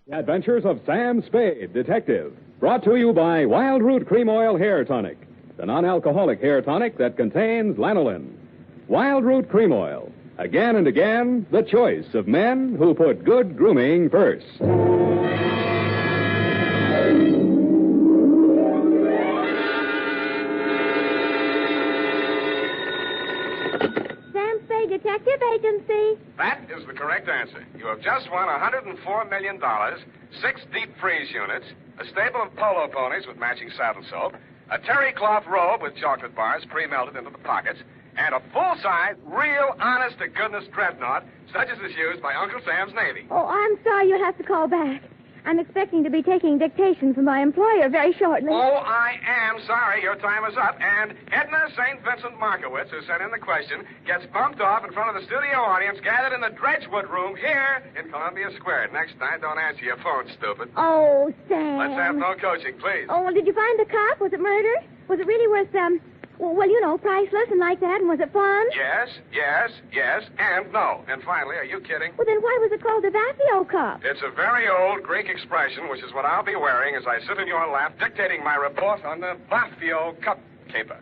The Adventures of Sam Spade, Detective. Brought to you by Wild Root Cream Oil Hair Tonic, the non-alcoholic hair tonic that contains lanolin. Wild Root Cream Oil. Again and again, the choice of men who put good grooming first. Sam Spade Detective Agency. That is the correct answer. You have just won $104 million, 6 deep freeze units, a stable of polo ponies with matching saddle soap, a terry cloth robe with chocolate bars pre-melted into the pockets, and a full-size, real, honest-to-goodness dreadnought, such as is used by Uncle Sam's Navy. Oh, I'm sorry you'll have to call back. I'm expecting to be taking dictation from my employer very shortly. Oh, I am sorry. Your time is up. And Edna St. Vincent Markowitz, who sent in the question, gets bumped off in front of the studio audience gathered in the Dredgewood room here in Columbia Square. Next time, don't answer your phone, stupid. Oh, Sam. Let's have no coaching, please. Oh, well, did you find the cop? Was it murder? Was it really worth, well, you know, priceless and like that, and was it fun? Yes, and no. And finally, are you kidding? Well, then why was it called the Vaphio cup? It's a very old Greek expression, which is what I'll be wearing as I sit in your lap dictating my report on the Vaphio cup caper.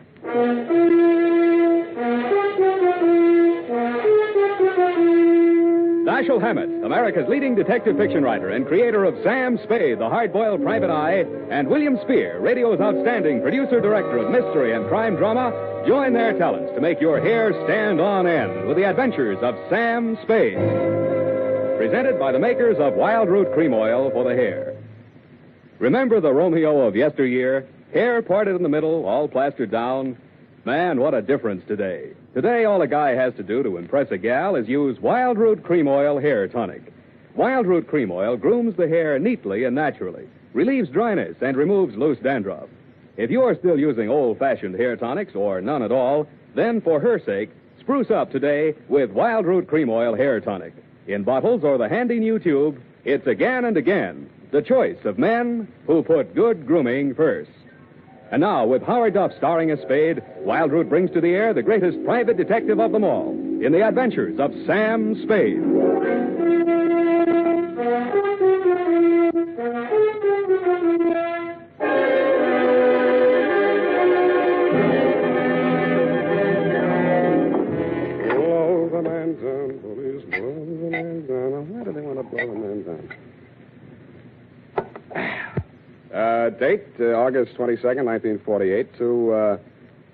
Dashiell Hammett, America's leading detective fiction writer and creator of Sam Spade, the hard-boiled private eye, and William Spear, radio's outstanding producer-director of mystery and crime drama, join their talents to make your hair stand on end with the adventures of Sam Spade. Presented by the makers of Wild Root Cream Oil for the hair. Remember the Romeo of yesteryear? Hair parted in the middle, all plastered down? Man, what a difference today. Today, all a guy has to do to impress a gal is use Wild Root Cream Oil Hair Tonic. Wild Root Cream Oil grooms the hair neatly and naturally, relieves dryness, and removes loose dandruff. If you're still using old-fashioned hair tonics or none at all, then for her sake, spruce up today with Wild Root Cream Oil Hair Tonic. In bottles or the handy new tube, it's again and again the choice of men who put good grooming first. And now, with Howard Duff starring as Spade, Wild Root brings to the air the greatest private detective of them all in the adventures of Sam Spade. Blow the man down, police, blow the man down. Why do they want to blow the man down? Date, August 22nd, 1948, to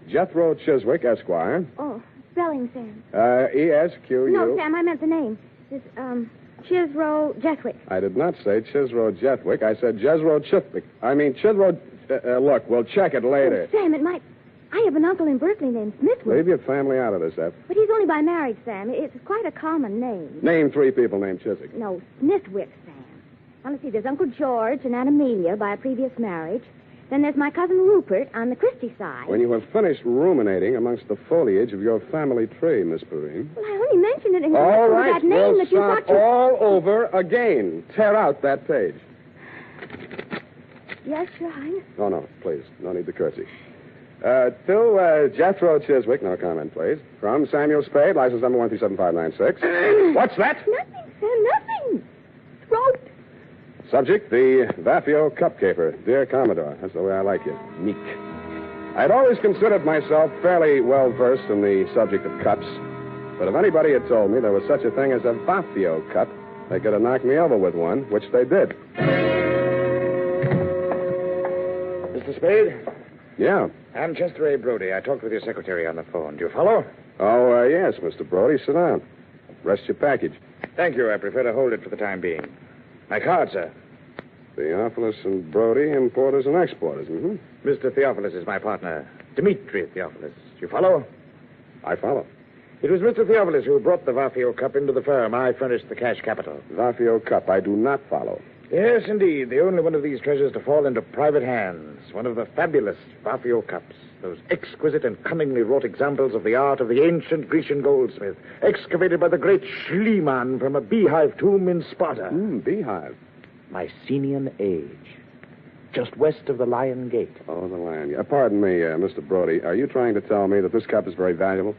Jethro Chiswick, Esquire. Oh, spelling, Sam. E-S-Q-U. No, Sam, I meant the name. It's, Chisro Jeswick. I did not say Chisro Jethwick. I said Jethro Chiswick. I mean, Chisro... look, we'll check it later. Oh, Sam, it might... I have an uncle in Berkeley named Smithwick. Leave your family out of this, F. But he's only by marriage, Sam. It's quite a common name. Name 3 people named Chiswick. No, Smithwick, Sam. Now, let's see, there's Uncle George and Aunt Amelia by a previous marriage. Then there's my cousin Rupert on the Christie side. When you have finished ruminating amongst the foliage of your family tree, Miss Perrine. Well, I only mentioned it in All right, that name we'll that you start thought you... all over again. Tear out that page. Yes, Your Highness. No, please. No need to curtsy. To Jethro Chiswick, no comment, please. From Samuel Spade, license number 137596. What's that? Nothing, Sam, nothing. Throat. Subject, the Vaphio cup caper. Dear Commodore, that's the way I like you. Meek. I'd always considered myself fairly well-versed in the subject of cups. But if anybody had told me there was such a thing as a Vaphio cup, they could have knocked me over with one, which they did. Mr. Spade? Yeah. I'm Chester A. Brody. I talked with your secretary on the phone. Do you follow? Oh, yes, Mr. Brody. Sit down. Rest your package. Thank you. I prefer to hold it for the time being. My card, sir. Theophilus and Brody, importers and exporters, mm-hmm. Mr. Theophilus is my partner, Dimitri Theophilus. Do you follow? I follow. It was Mr. Theophilus who brought the Vaphio cup into the firm. I furnished the cash capital. Vaphio cup, I do not follow. Yes, indeed. The only one of these treasures to fall into private hands. One of the fabulous Vaphio cups. Those exquisite and cunningly wrought examples of the art of the ancient Grecian goldsmith, excavated by the great Schliemann from a beehive tomb in Sparta. Beehive. Mycenaean age. Just west of the Lion Gate. Oh, the Lion Gate. Pardon me, Mr. Brody. Are you trying to tell me that this cup is very valuable?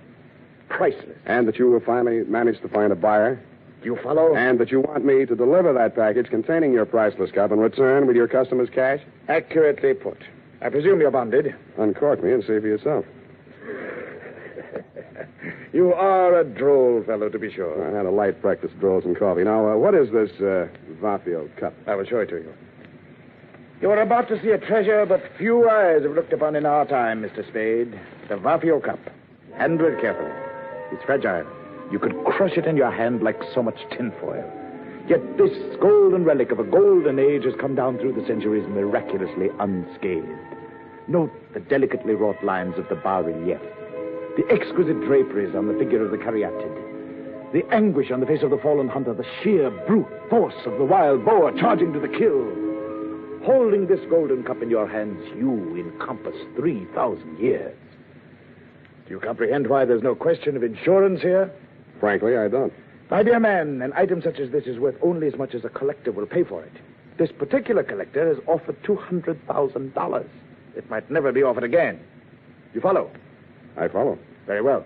Priceless. And that you will finally manage to find a buyer? You follow? And that you want me to deliver that package containing your priceless cup and return with your customer's cash? Accurately put. I presume you're bonded. Uncork me and see for yourself. You are a droll fellow, to be sure. I had a light breakfast, rolls and coffee. Now, what is this Vaphio cup? I will show it to you. You are about to see a treasure but few eyes have looked upon in our time, Mr. Spade. The Vaphio cup. Handle it carefully. It's fragile. You could crush it in your hand like so much tinfoil. Yet this golden relic of a golden age has come down through the centuries miraculously unscathed. Note the delicately wrought lines of the bas-relief. The exquisite draperies on the figure of the caryatid. The anguish on the face of the fallen hunter. The sheer brute force of the wild boar charging to the kill. Holding this golden cup in your hands, you encompass 3,000 years. Do you comprehend why there's no question of insurance here? Frankly, I don't. My dear man, an item such as this is worth only as much as a collector will pay for it. This particular collector has offered $200,000. It might never be offered again. You follow? I follow. Very well.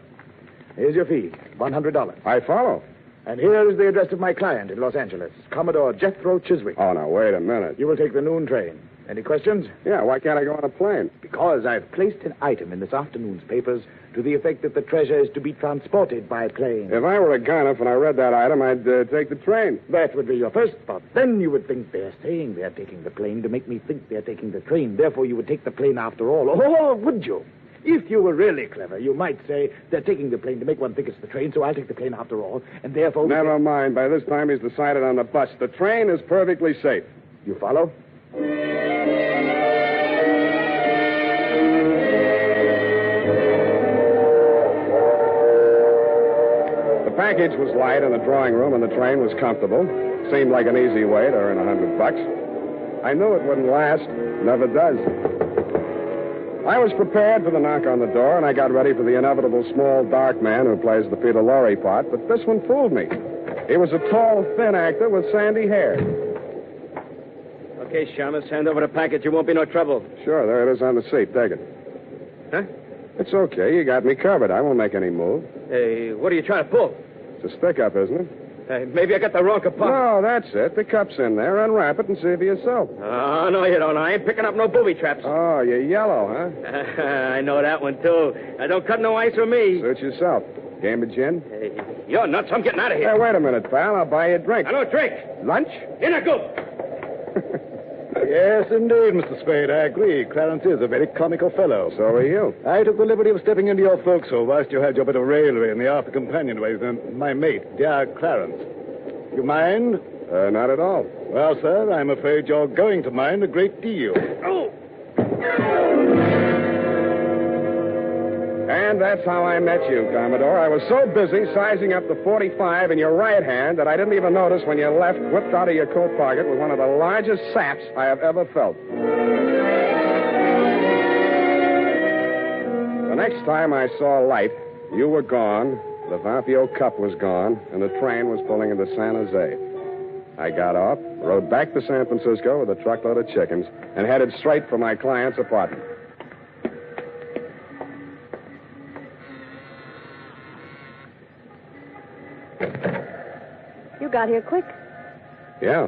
Here's your fee, $100. I follow. And here is the address of my client in Los Angeles, Commodore Jethro Chiswick. Oh, now, wait a minute. You will take the noon train. Any questions? Yeah, why can't I go on a plane? Because I've placed an item in this afternoon's papers to the effect that the treasure is to be transported by plane. If I were a gun, when I read that item, I'd take the train. That would be your first thought. Then you would think they're saying they're taking the plane to make me think they're taking the train. Therefore, you would take the plane after all. Oh, would you? If you were really clever, you might say they're taking the plane to make one think it's the train, so I'll take the plane after all, and therefore... Never mind. By this time, he's decided on the bus. The train is perfectly safe. You follow? The package was light in the drawing room, and the train was comfortable. Seemed like an easy way to earn $100. I knew it wouldn't last. Never does. I was prepared for the knock on the door, and I got ready for the inevitable small, dark man who plays the Peter Lorre part, but this one fooled me. He was a tall, thin actor with sandy hair. Okay, Shamus, hand over the package. It won't be no trouble. Sure, there it is on the seat. Take it. Huh? It's okay. You got me covered. I won't make any move. Hey, what are you trying to pull? It's a stick-up, isn't it? Maybe I got the wrong compartment. No, that's it. The cup's in there. Unwrap it and see for yourself. Oh, no, you don't. I ain't picking up no booby traps. Oh, you're yellow, huh? I know that one, too. Don't cut no ice with me. Suit yourself. Game of gin? Hey, you're nuts. I'm getting out of here. Hey, wait a minute, pal. I'll buy you a drink. I don't drink. Lunch? In I go. Yes, indeed, Mr. Spade. I agree. Clarence is a very comical fellow. So are you. I took the liberty of stepping into your forecastle whilst you had your bit of raillery in the after companionway with my mate, dear Clarence. You mind? Not at all. Well, sir, I'm afraid you're going to mind a great deal. Oh! And that's how I met you, Commodore. I was so busy sizing up the .45 in your right hand that I didn't even notice when you left, whipped out of your coat pocket with one of the largest saps I have ever felt. The next time I saw light, you were gone, the Vaphio cup was gone, and the train was pulling into San Jose. I got off, rode back to San Francisco with a truckload of chickens, and headed straight for my client's apartment. You got here quick. Yeah,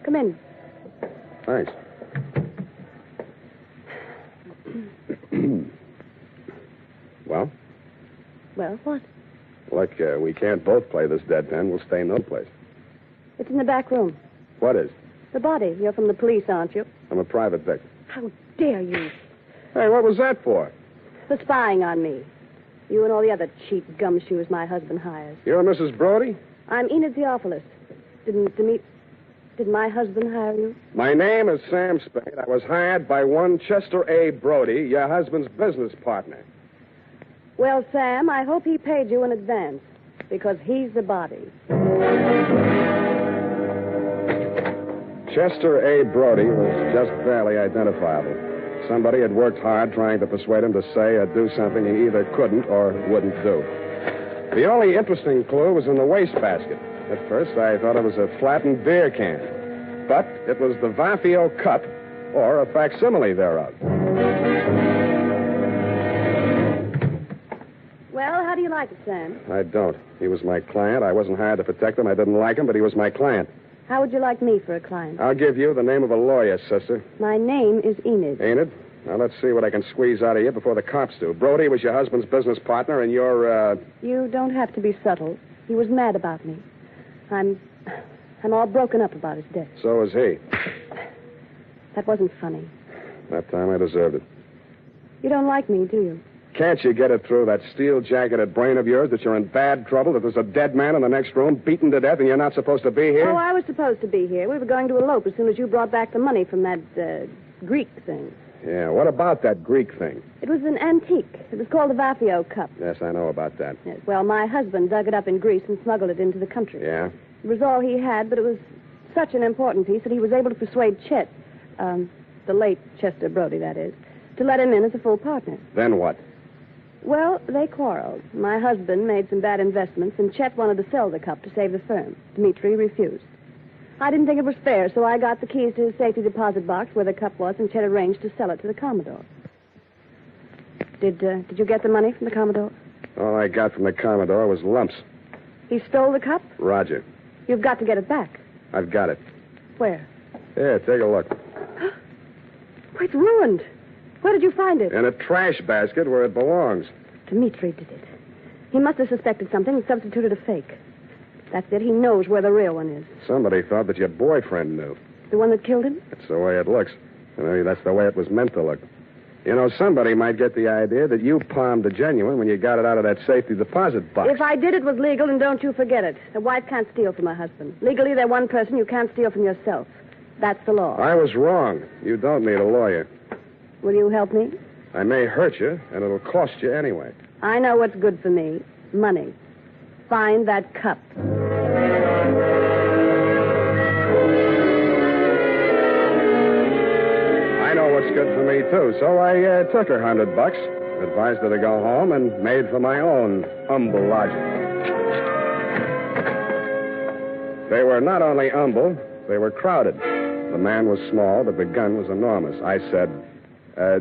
Come in. thanks. Well? Well, what? Look, we can't both play this deadpan. We'll stay no place. It's in the back room. What is? The body. You're from the police, aren't you? I'm a private victim. How dare you? Hey, what was that for? For spying on me. You and all the other cheap gumshoes my husband hires. You're Mrs. Brody? I'm Enid Theophilus. Did my husband hire you? My name is Sam Spade. I was hired by one Chester A. Brody, your husband's business partner. Well, Sam, I hope he paid you in advance, because he's the body. Chester A. Brody was just barely identifiable. Somebody had worked hard trying to persuade him to say or do something he either couldn't or wouldn't do. The only interesting clue was in the wastebasket. At first, I thought it was a flattened beer can. But it was the Vaphio cup, or a facsimile thereof. Well, how do you like it, Sam? I don't. He was my client. I wasn't hired to protect him. I didn't like him, but he was my client. How would you like me for a client? I'll give you the name of a lawyer, sister. My name is Enid. Ain't it? Now, let's see what I can squeeze out of you before the cops do. Brody was your husband's business partner, and you're, You don't have to be subtle. He was mad about me. I'm all broken up about his death. So is he. That wasn't funny. That time I deserved it. You don't like me, do you? Can't you get it through that steel-jacketed brain of yours that you're in bad trouble, that there's a dead man in the next room, beaten to death, and you're not supposed to be here? Oh, I was supposed to be here. We were going to elope as soon as you brought back the money from that, Greek thing. Yeah, what about that Greek thing? It was an antique. It was called the Vaphio cup. Yes, I know about that. Yes, well, my husband dug it up in Greece and smuggled it into the country. Yeah? It was all he had, but it was such an important piece that he was able to persuade Chet, the late Chester Brody, that is, to let him in as a full partner. Then what? Well, they quarreled. My husband made some bad investments, and Chet wanted to sell the cup to save the firm. Dmitri refused. I didn't think it was fair, so I got the keys to his safety deposit box where the cup was, and Chet arranged to sell it to the Commodore. Did you get the money from the Commodore? All I got from the Commodore was lumps. He stole the cup? Roger. You've got to get it back. I've got it. Where? Here, take a look. It's ruined. Where did you find it? In a trash basket where it belongs. Dmitri did it. He must have suspected something and substituted a fake. That's it. He knows where the real one is. Somebody thought that your boyfriend knew. The one that killed him? That's the way it looks. And maybe that's the way it was meant to look. You know, somebody might get the idea that you palmed the genuine when you got it out of that safety deposit box. If I did, it was legal, and don't you forget it. A wife can't steal from her husband. Legally, they're one person. You can't steal from yourself. That's the law. I was wrong. You don't need a lawyer. Will you help me? I may hurt you, and it'll cost you anyway. I know what's good for me. Money. Find that cup. I know what's good for me, too, so I took her $100, advised her to go home, and made for my own humble lodging. They were not only humble, they were crowded. The man was small, but the gun was enormous. I said,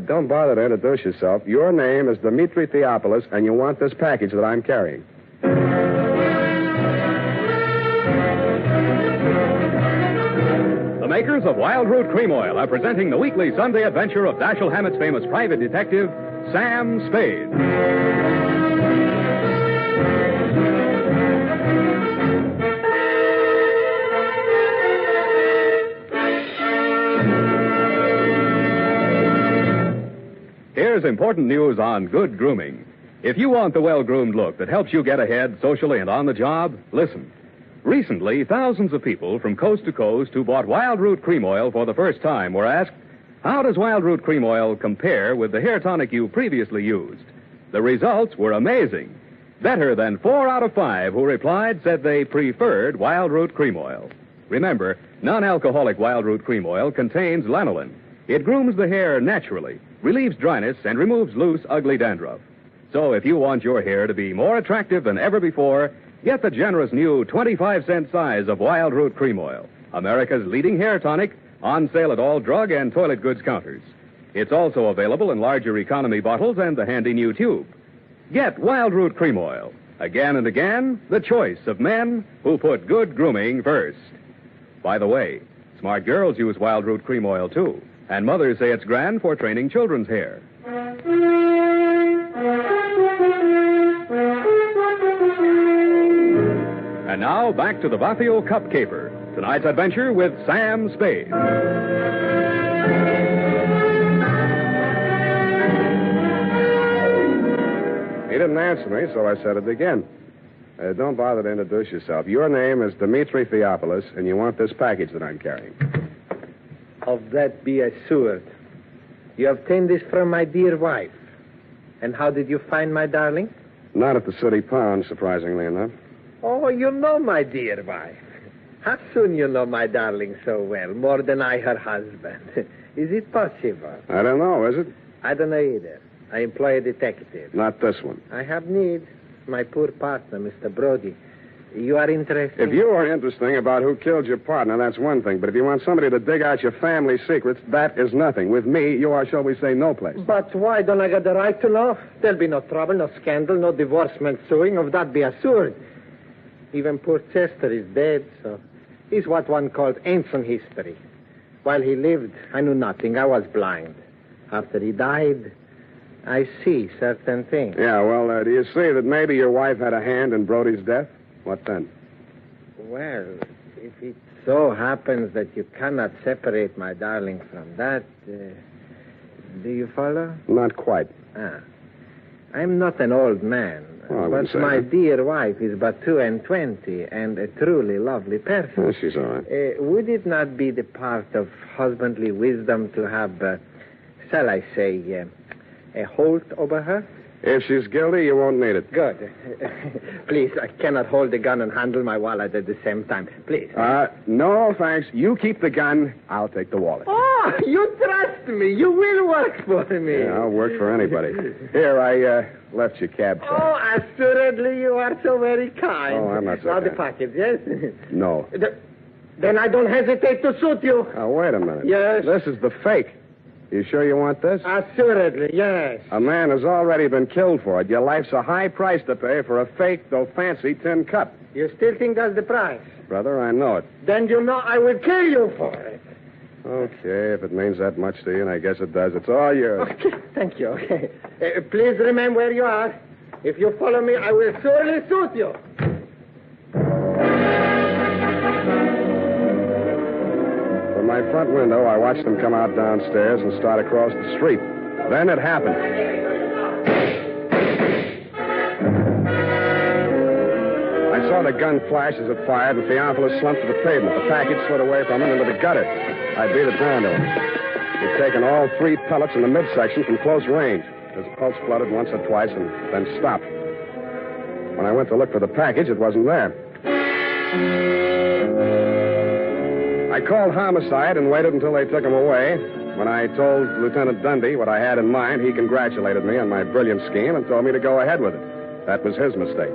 don't bother to introduce yourself. Your name is Dimitri Theopolis, and you want this package that I'm carrying. The makers of Wild Root Cream Oil are presenting the weekly Sunday adventure of Dashiell Hammett's famous private detective, Sam Spade. Here's important news on good grooming. If you want the well-groomed look that helps you get ahead socially and on the job, listen. Recently, thousands of people from coast to coast who bought Wild Root Cream Oil for the first time were asked, how does Wild Root Cream Oil compare with the hair tonic you previously used? The results were amazing. Better than 4 out of 5 who replied said they preferred Wild Root Cream Oil. Remember, non-alcoholic Wild Root Cream Oil contains lanolin. It grooms the hair naturally, relieves dryness, and removes loose, ugly dandruff. So if you want your hair to be more attractive than ever before, get the generous new 25-cent size of Wild Root Cream Oil, America's leading hair tonic, on sale at all drug and toilet goods counters. It's also available in larger economy bottles and the handy new tube. Get Wild Root Cream Oil. Again and again, the choice of men who put good grooming first. By the way, smart girls use Wild Root Cream Oil, too. And mothers say it's grand for training children's hair. And now, back to the Vaphio Cup Caper. Tonight's adventure with Sam Spade. He didn't answer me, so I said it again. Don't bother to introduce yourself. Your name is Dimitri Theopolis, and you want this package that I'm carrying. Of that be assured. You obtained this from my dear wife. And how did you find my darling? Not at the city pound, surprisingly enough. Oh, you know my dear wife. How soon you know my darling so well, more than I, her husband? Is it possible? I don't know, is it? I don't know either. I employ a detective. Not this one. I have need. My poor partner, Mr. Brody. You are interested? If you are interesting about who killed your partner, that's one thing. But if you want somebody to dig out your family secrets, that is nothing. With me, you are, shall we say, no place. But why don't I get the right to know? There'll be no trouble, no scandal, no divorcement suing. Of that be assured. Even poor Chester is dead, so he's what one calls ancient history. While he lived, I knew nothing. I was blind. After he died, I see certain things. Yeah, well, do you see that maybe your wife had a hand in Brody's death? What then? Well, if it so happens that you cannot separate my darling from that, do you follow? Not quite. I'm not an old man, but my dear wife is but 22 and a truly lovely person. Oh, she's all right. Would it not be the part of husbandly wisdom to have, shall I say, a hold over her? If she's guilty, you won't need it. Good. Please, I cannot hold the gun and handle my wallet at the same time. Please. No, thanks. You keep the gun. I'll take the wallet. Oh, you trust me. You will work for me. Yeah, I'll work for anybody. Here, I left your cab fare. Oh, assuredly, you are so very kind. Oh, I'm not so Now kind. the package, yes? No. Then I don't hesitate to suit you. Oh, wait a minute. Yes? This is the fake. You sure you want this? Assuredly, yes. A man has already been killed for it. Your life's a high price to pay for a fake, though fancy, tin cup. You still think that's the price? Brother, I know it. Then you know I will kill you for it. Okay, if it means that much to you, and I guess it does, it's all yours. Okay, thank you. Okay. Please remain where you are. If you follow me, I will surely suit you. From my front window, I watched them come out downstairs and start across the street. Then it happened. I saw the gun flash as it fired, and Theophilus slumped to the pavement. The package slid away from him into the gutter. I beat it down to him. He'd taken all 3 pellets in the midsection from close range. His pulse fluttered once or twice and then stopped. When I went to look for the package, it wasn't there. I called homicide and waited until they took him away. When I told Lieutenant Dundee what I had in mind, he congratulated me on my brilliant scheme and told me to go ahead with it. That was his mistake.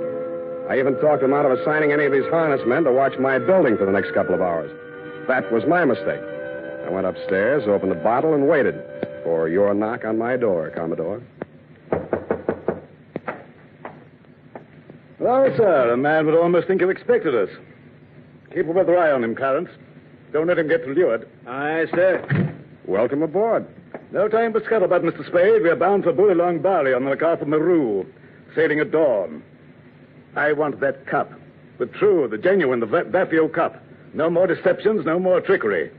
I even talked him out of assigning any of his harness men to watch my building for the next couple of hours. That was my mistake. I went upstairs, opened the bottle, and waited for your knock on my door, Commodore. Well, sir, a man would almost think you expected us. Keep a weather eye on him, Clarence. Don't let him get lured. Aye, sir. Welcome aboard. No time for scuttlebutt, Mr. Spade. We're bound for Bullylong Bali on the lookout for Maru, sailing at dawn. I want that cup. The true, the genuine, the Vaphio cup. No more deceptions, no more trickery.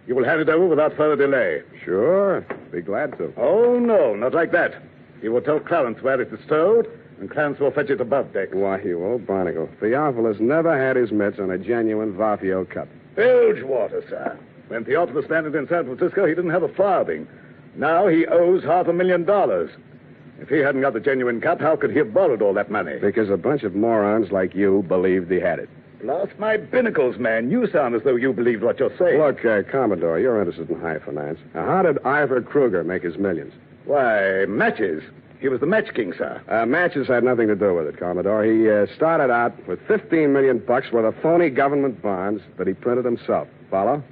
You will hand it over without further delay. Sure. Be glad to. Oh, no, not like that. You will tell Clarence where it is stowed, and Clarence will fetch it above deck. Why, you old barnacle. Theophilus never had his mitts on a genuine Vaphio cup. Bilge water, sir. When Theophilus landed in San Francisco, he didn't have a farthing. Now he owes $500,000. If he hadn't got the genuine cup, how could he have borrowed all that money? Because a bunch of morons like you believed he had it. Blast my binnacles, man. You sound as though you believed what you're saying. Look, Commodore, you're interested in high finance. Now, how did Ivor Kruger make his millions? Why, matches. He was the match king, sir. Matches had nothing to do with it, Commodore. He started out with $15 million worth of phony government bonds that he printed himself. Follow?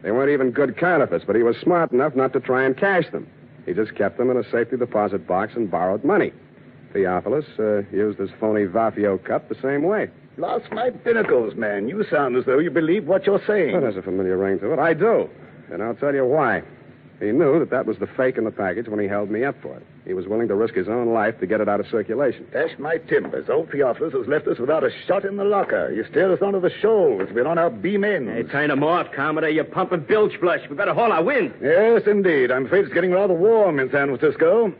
They weren't even good counterfeits, but he was smart enough not to try and cash them. He just kept them in a safety deposit box and borrowed money. Theophilus used his phony Vaphio cup the same way. Blast my binnacles, man. You sound as though you believe what you're saying. That has a familiar ring to it. I do. And I'll tell you why. He knew that was the fake in the package when he held me up for it. He was willing to risk his own life to get it out of circulation. Dash my timbers. Old Theophilus has left us without a shot in the locker. You steered us onto the shoals. We're on our beam ends. Hey, turn him off, Commodore. You're pumping bilge flush. We better haul our wind. Yes, indeed. I'm afraid it's getting rather warm in San Francisco.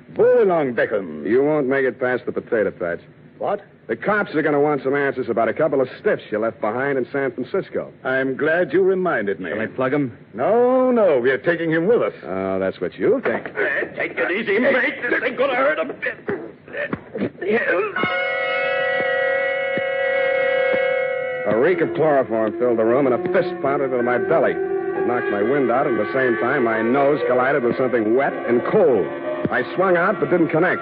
Bull along, beckons. You won't make it past the potato patch. What? The cops are going to want some answers about a couple of stiffs you left behind in San Francisco. I'm glad you reminded me. Shall I plug him? No, we're taking him with us. Oh, that's what you think. Take it easy, mate. This ain't gonna hurt a bit. A reek of chloroform filled the room, and a fist pounded into my belly. It knocked my wind out, and at the same time, my nose collided with something wet and cold. I swung out, but didn't connect.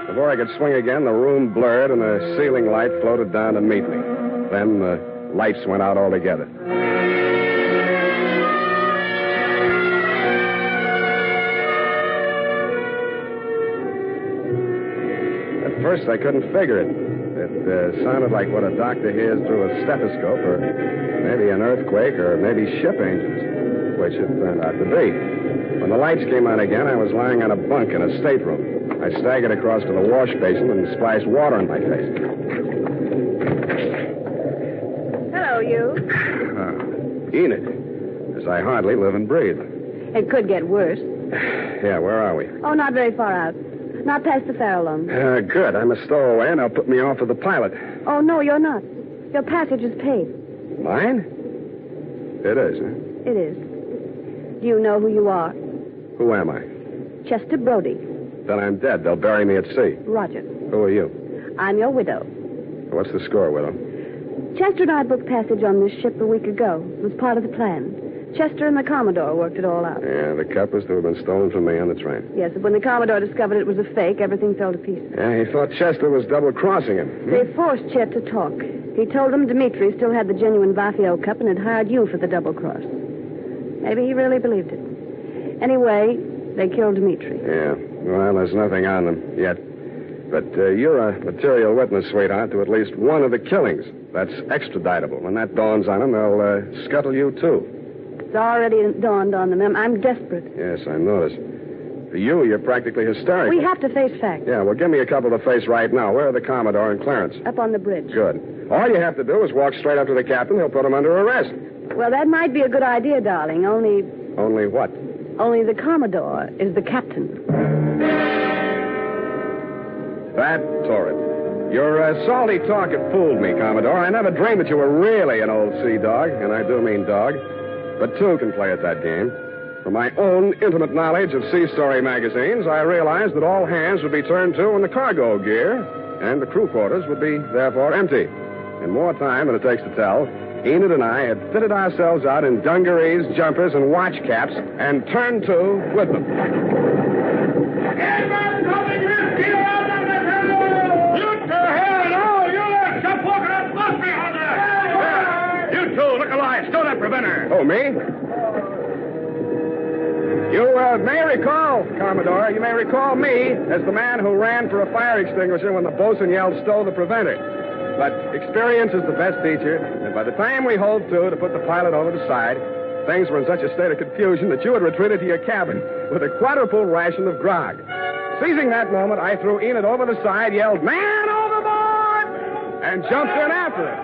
Before I could swing again, the room blurred, and a ceiling light floated down to meet me. Then the lights went out altogether. At first, I couldn't figure it. It sounded like what a doctor hears through a stethoscope, or maybe an earthquake, or maybe ship engines, which it turned out to be. When the lights came on again, I was lying on a bunk in a stateroom. I staggered across to the wash basin and splashed water on my face. Hello, you. Enid, as I hardly live and breathe. It could get worse. Yeah, where are we? Oh, not very far out. Not past the Farallon. Good. I'm a stowaway, and they'll put me off with the pilot. Oh, no, you're not. Your passage is paid. Mine? It is, huh? It is. Do you know who you are? Who am I? Chester Brody. Then I'm dead. They'll bury me at sea. Roger. Who are you? I'm your widow. What's the score, widow? Chester and I booked passage on this ship a week ago. It was part of the plan. Chester and the Commodore worked it all out. Yeah, the cup was to have been stolen from me on the train. Yes, but when the Commodore discovered it was a fake, everything fell to pieces. Yeah, he thought Chester was double-crossing him. They forced Chet to talk. He told them Dimitri still had the genuine Vaphio cup and had hired you for the double-cross. Maybe he really believed it. Anyway, they killed Dimitri. Yeah, well, there's nothing on them yet. But you're a material witness, sweetheart, to at least one of the killings. That's extraditable. When that dawns on them, they'll scuttle you, too. It's already dawned on them. I'm desperate. Yes, I noticed. For you, you're practically hysterical. We have to face facts. Yeah, well, give me a couple to face right now. Where are the Commodore and Clarence? Up on the bridge. Good. All you have to do is walk straight up to the captain. He'll put him under arrest. Well, that might be a good idea, darling. Only what? Only the Commodore is the captain. That torrid. Your salty talk had fooled me, Commodore. I never dreamed that you were really an old sea dog, and I do mean dog. But two can play at that game. From my own intimate knowledge of sea story magazines, I realized that all hands would be turned to in the cargo gear, and the crew quarters would be, therefore, empty. In more time than it takes to tell, Enid and I had fitted ourselves out in dungarees, jumpers, and watch caps, and turned to with them. You two, look alive. Stow that preventer. Oh, me? You may recall, Commodore, you may recall me as the man who ran for a fire extinguisher when the bosun yelled, stow the preventer. But experience is the best teacher, and by the time we hove to put the pilot over the side, things were in such a state of confusion that you had retreated to your cabin with a quadruple ration of grog. Seizing that moment, I threw Enid over the side, yelled, man overboard, and jumped in after it.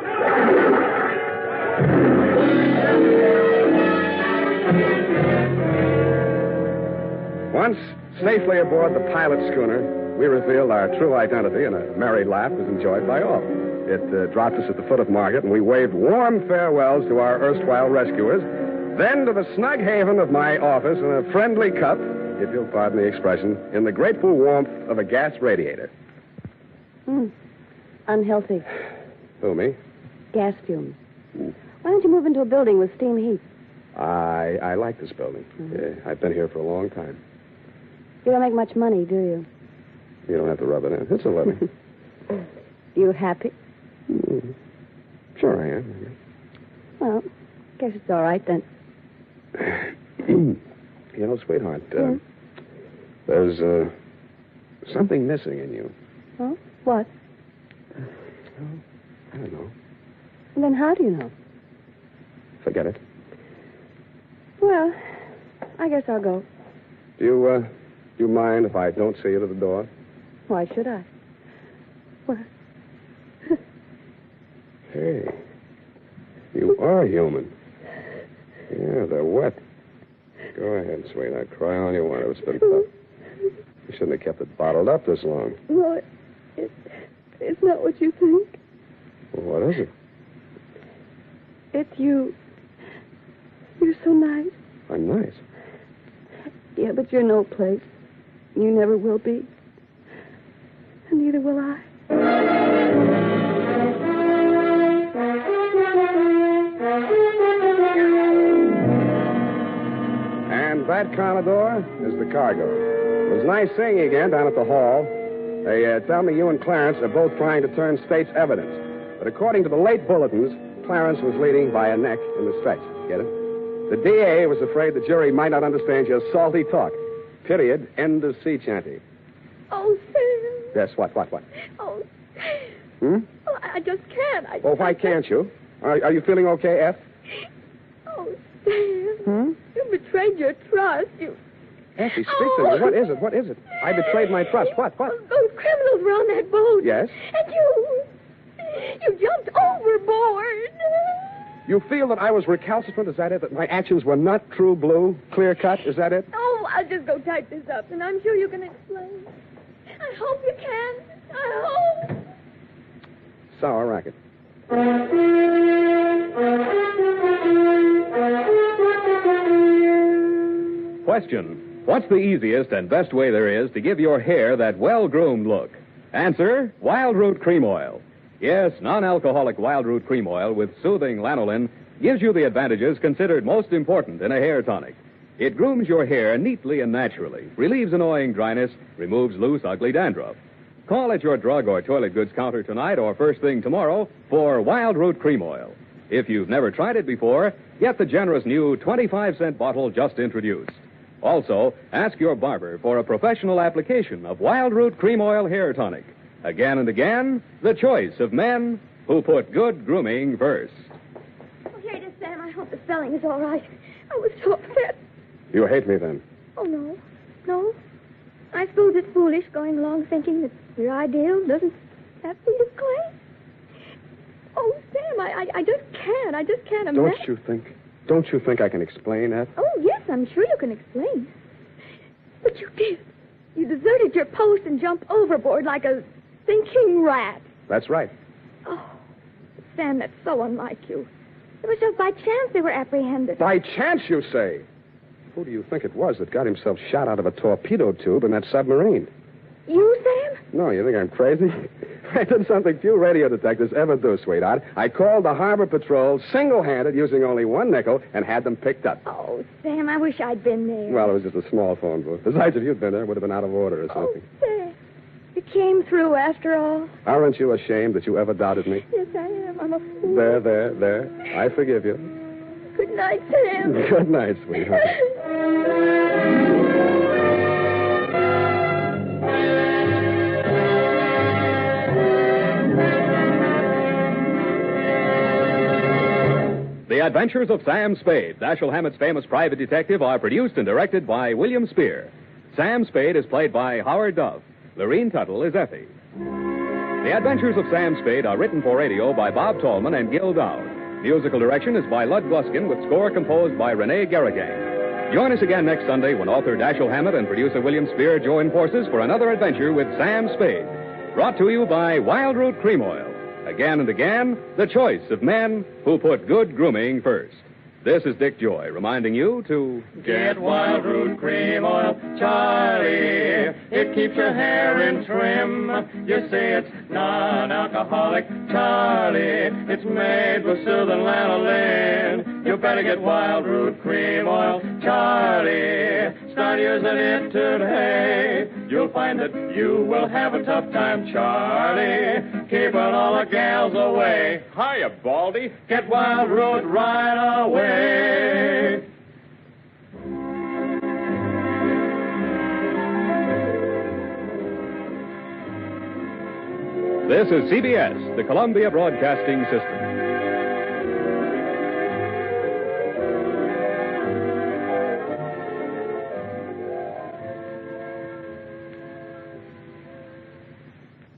Once safely aboard the pilot schooner, we revealed our true identity, and a merry laugh was enjoyed by all. It dropped us at the foot of Market, and we waved warm farewells to our erstwhile rescuers, then to the snug haven of my office in a friendly cup, if you'll pardon the expression, in the grateful warmth of a gas radiator. Unhealthy. Who, me? Gas fumes. Why don't you move into a building with steam heat? I like this building. I've been here for a long time. You don't make much money, do you? You don't have to rub it in. It's a living. You happy? Sure I am. Well, guess it's all right then. You know, sweetheart, there's something missing in you. Oh? What? I don't know. Well, then how do you know? Forget it. Well, I guess I'll go. Do you mind if I don't see you to the door? Why should I? What? Hey, you are human. Yeah, they're wet. Go ahead, sweetheart. Cry all you want. It was been tough. You shouldn't have kept it bottled up this long. No, it's not what you think. Well, what is it? It's you. You're so nice. I'm nice. Yeah, but you're no place. You never will be. And neither will I. And that, Commodore, is the cargo. It was nice seeing you again down at the hall. They tell me you and Clarence are both trying to turn state's evidence. But according to the late bulletins, Clarence was leading by a neck in the stretch. Get it? The DA was afraid the jury might not understand your salty talk. Period. End of sea chanty. Oh, Sam. Yes, what? Oh. Hmm? Oh, I just can't. Well, why can't you? Are you feeling okay, F? Oh, Sam. Hmm? You betrayed your trust. You... Effie, speak to me. What is it? I betrayed my trust. What? Those criminals were on that boat. Yes? And you jumped overboard. You feel that I was recalcitrant? Is that it? That my actions were not true blue, clear cut? Is that it? Oh, I'll just go type this up, and I'm sure you can explain. I hope you can. I hope. Sour racket. Question: what's the easiest and best way there is to give your hair that well-groomed look? Answer: Wild Root Cream Oil. Yes, non-alcoholic Wild Root Cream Oil with soothing lanolin gives you the advantages considered most important in a hair tonic. It grooms your hair neatly and naturally, relieves annoying dryness, removes loose, ugly dandruff. Call at your drug or toilet goods counter tonight or first thing tomorrow for Wild Root Cream Oil. If you've never tried it before, get the generous new 25-cent bottle just introduced. Also, ask your barber for a professional application of Wild Root Cream Oil Hair Tonic. Again and again, the choice of men who put good grooming first. Oh, here it is, Sam. I hope the spelling is all right. I was so upset. You hate me then? Oh, no. No. I suppose it's foolish going along thinking that your ideal doesn't have to be displayed. Oh, Sam, I just can't. I just can't imagine. Don't you think I can explain that? Oh, yes, I'm sure you can explain. But you did. You deserted your post and jumped overboard like a thinking rat. That's right. Oh, Sam, that's so unlike you. It was just by chance they were apprehended. By chance, you say? Who do you think it was that got himself shot out of a torpedo tube in that submarine? You, Sam? No, you think I'm crazy? I did something few radio detectives ever do, sweetheart. I called the Harbor Patrol single-handed using only one nickel and had them picked up. Oh, Sam, I wish I'd been there. Well, it was just a small phone booth. Besides, if you'd been there, it would have been out of order or something. Oh, Sam, you came through after all. Aren't you ashamed that you ever doubted me? Yes, I am. I'm a fool. There. I forgive you. Good night, Sam. Good night, sweetheart. The Adventures of Sam Spade, Dashiell Hammett's famous private detective, are produced and directed by William Spear. Sam Spade is played by Howard Duff. Lorene Tuttle is Effie. The Adventures of Sam Spade are written for radio by Bob Tallman and Gil Dowd. Musical direction is by Lud Gluskin with score composed by Renee Garrigang. Join us again next Sunday when author Dashiell Hammett and producer William Spear join forces for another adventure with Sam Spade. Brought to you by Wild Root Cream Oil. Again and again, the choice of men who put good grooming first. This is Dick Joy reminding you to get Wild Root Cream Oil, Charlie. It keeps your hair in trim. You say it's non-alcoholic, Charlie. It's made with soothing lanolin. You better get Wild Root Cream Oil, Charlie. Start using it today. You'll find that you will have a tough time, Charlie. Keeping all the gals away. Hiya, Baldy. Get Wild Root right away. This is CBS, the Columbia Broadcasting System.